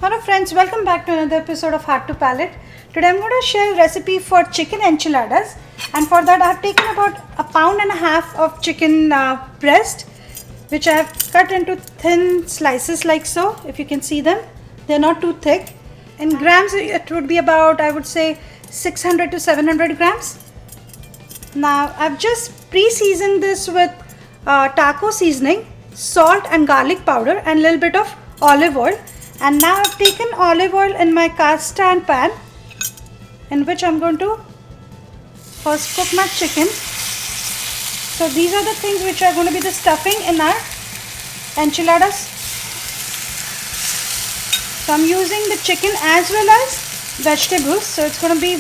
Hello friends, welcome back to another episode of Heart to Palate. Today I'm going to share a recipe for chicken enchiladas, and for that I have taken about 1.5 pounds of chicken breast, which I have cut into thin slices like so. If you can see them, they're not too thick. In grams it would be about, I would say, 600 to 700 grams. Now I've just pre-seasoned this with taco seasoning, salt and garlic powder and a little bit of olive oil. And now I've taken olive oil in my cast iron pan, in which I'm going to first cook my chicken. So these are the things which are going to be the stuffing in our enchiladas. So I'm using the chicken as well as vegetables. So it's going to be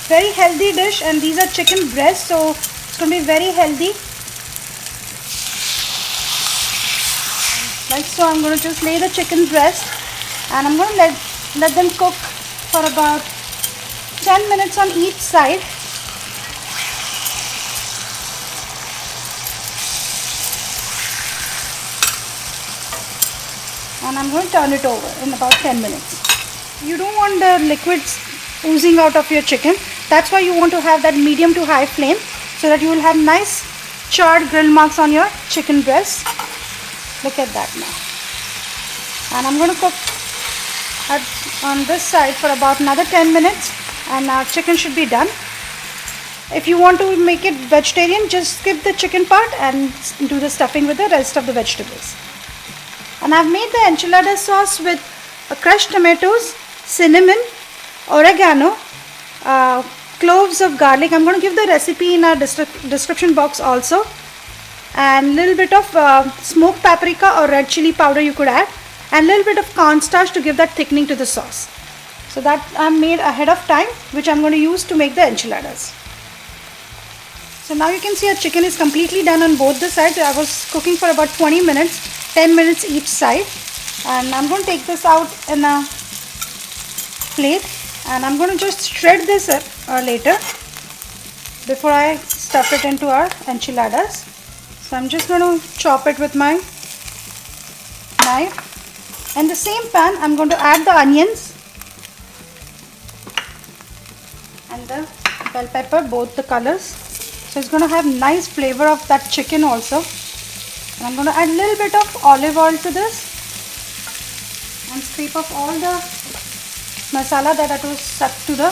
very healthy dish, and these are chicken breasts, so it's going to be very healthy. Like so, I'm going to just lay the chicken breast. And I'm going to let them cook for about 10 minutes on each side. And I'm going to turn it over in about 10 minutes. You don't want the liquids oozing out of your chicken. That's why you want to have that medium to high flame, so that you will have nice charred grill marks on your chicken breast. Look at that now. And I'm going to cook on this side for about another 10 minutes, and our chicken should be done. If you want to make it vegetarian, just skip the chicken part and do the stuffing with the rest of the vegetables. And I've made the enchilada sauce with crushed tomatoes, cinnamon, oregano, cloves of garlic. I'm going to give the recipe in our description box also, and a little bit of smoked paprika or red chili powder you could add, and a little bit of cornstarch to give that thickening to the sauce. So that I made ahead of time, which I'm going to use to make the enchiladas. So now you can see our chicken is completely done on both the sides. I was cooking for about 20 minutes, 10 minutes each side. And I'm going to take this out in a plate, and I'm going to just shred this later before I stuff it into our enchiladas. So I'm just going to chop it with my knife. In the same pan, I'm going to add the onions and the bell pepper, both the colors. So it's going to have nice flavor of that chicken also. And I'm going to add a little bit of olive oil to this and scrape off all the masala that was stuck to the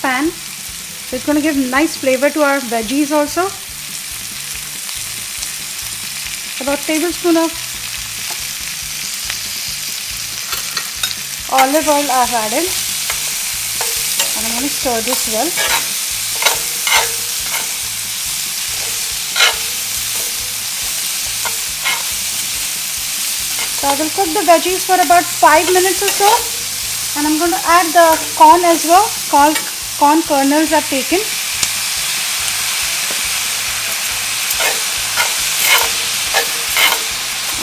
pan. So it's going to give nice flavor to our veggies also. About a tablespoon of olive oil I've added, and I'm going to stir this well. So I will cook the veggies for about 5 minutes or so, and I'm going to add the corn as well. Corn kernels I've taken.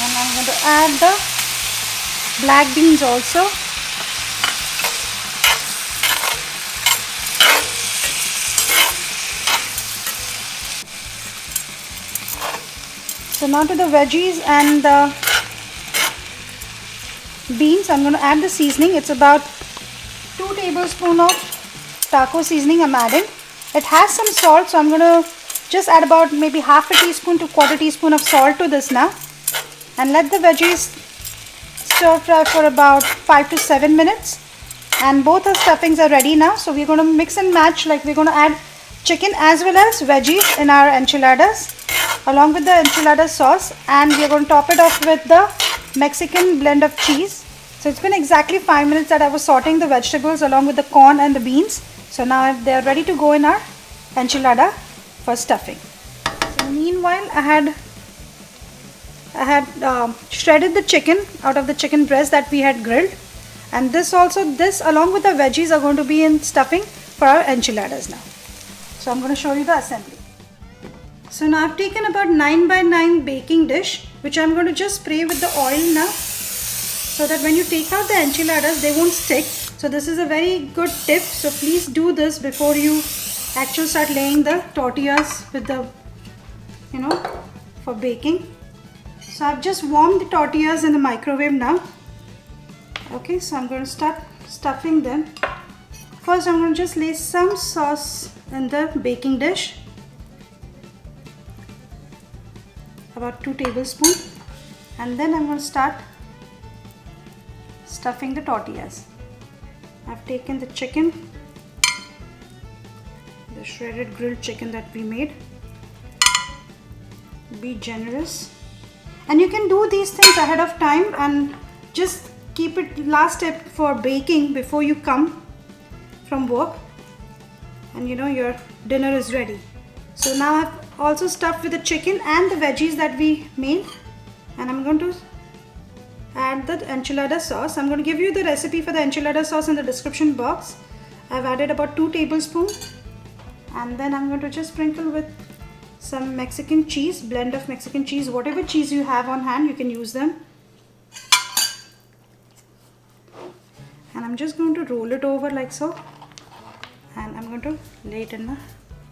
And I'm going to add the black beans also. So now to the veggies and the beans, I'm going to add the seasoning. It's about 2 tablespoons of taco seasoning I'm adding. It has some salt, so I'm going to just add about maybe half a teaspoon to quarter teaspoon of salt to this now. And let the veggies stir fry for about 5 to 7 minutes. And both our stuffings are ready now. So we're going to mix and match, like we're going to add chicken as well as veggies in our enchiladas along with the enchilada sauce, and we're going to top it off with the Mexican blend of cheese. So it's been exactly 5 minutes that I was sauteing the vegetables along with the corn and the beans. So now they're ready to go in our enchilada for stuffing. So meanwhile, I had shredded the chicken out of the chicken breast that we had grilled, and this along with the veggies are going to be in stuffing for our enchiladas now. So I'm going to show you the assembly. So now I've taken about 9x9 baking dish, which I'm going to just spray with the oil now, so that when you take out the enchiladas, they won't stick. So this is a very good tip. So please do this before you actually start laying the tortillas with the, for baking. So I've just warmed the tortillas in the microwave now. Okay, so I'm going to start stuffing them. First, I'm going to just lay some sauce in the baking dish, about 2 tablespoons, and then I'm going to start stuffing the tortillas. I've taken the chicken, the shredded grilled chicken that we made. Be generous, and you can do these things ahead of time and just keep it last step for baking before you come from work, and you know your dinner is ready. So now I've also stuffed with the chicken and the veggies that we made, and I'm going to add the enchilada sauce. I'm going to give you the recipe for the enchilada sauce in the description box. I've added about 2 tablespoons, and then I'm going to just sprinkle with some Mexican cheese, blend of Mexican cheese, whatever cheese you have on hand, you can use them. And I'm just going to roll it over like so, and I'm going to lay it in a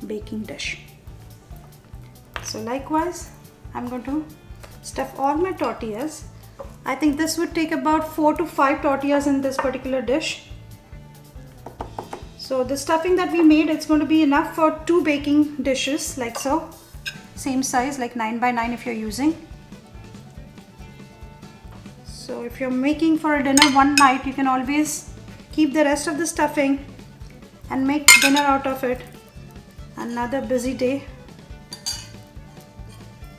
baking dish. So likewise, I'm going to stuff all my tortillas. I think this would take about 4 to 5 tortillas in this particular dish. So the stuffing that we made, it's going to be enough for 2 baking dishes like so. Same size, like 9 by 9 if you're using. So if you're making for a dinner one night, you can always keep the rest of the stuffing and make dinner out of it. Another busy day,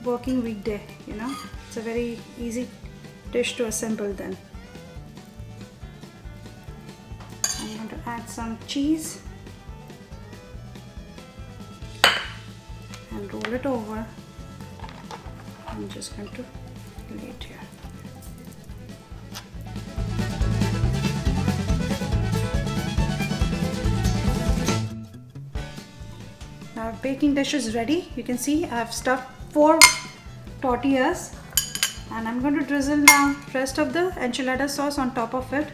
working weekday, you know. It's a very easy dish to assemble then. I'm going to add some cheese and roll it over. I'm just going to lay it here. Now our baking dish is ready. You can see I've stuffed 4 tortillas, and I'm going to drizzle now rest of the enchilada sauce on top of it.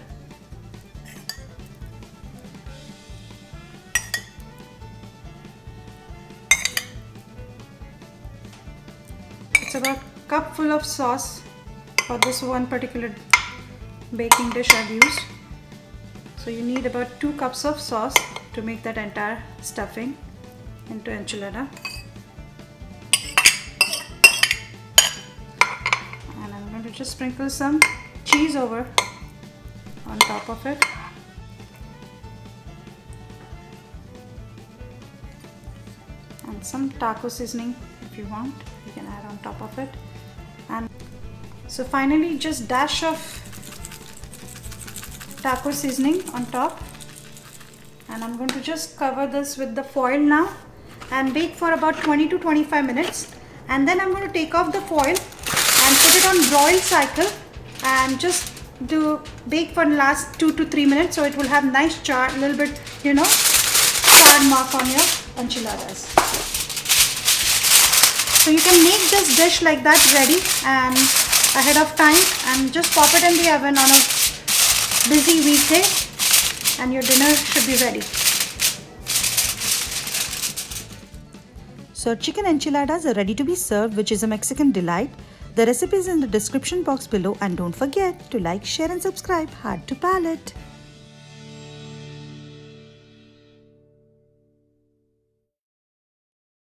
It's about a cup full of sauce for this one particular baking dish I've used. So you need about 2 cups of sauce to make that entire stuffing into enchilada. And I'm going to just sprinkle some cheese over on top of it. And some taco seasoning if you want, you can add on top of it. And so finally just dash of taco seasoning on top, and I'm going to just cover this with the foil now and bake for about 20 to 25 minutes. And then I'm going to take off the foil and put it on broil cycle and just bake for the last 2 to 3 minutes, so it will have nice char, little bit, you know, char mark on your enchiladas. So you can make this dish like that ready and ahead of time, and just pop it in the oven on a busy weekday, and your dinner should be ready. So chicken enchiladas are ready to be served, which is a Mexican delight. The recipe is in the description box below, and don't forget to like, share and subscribe. Hard to palate.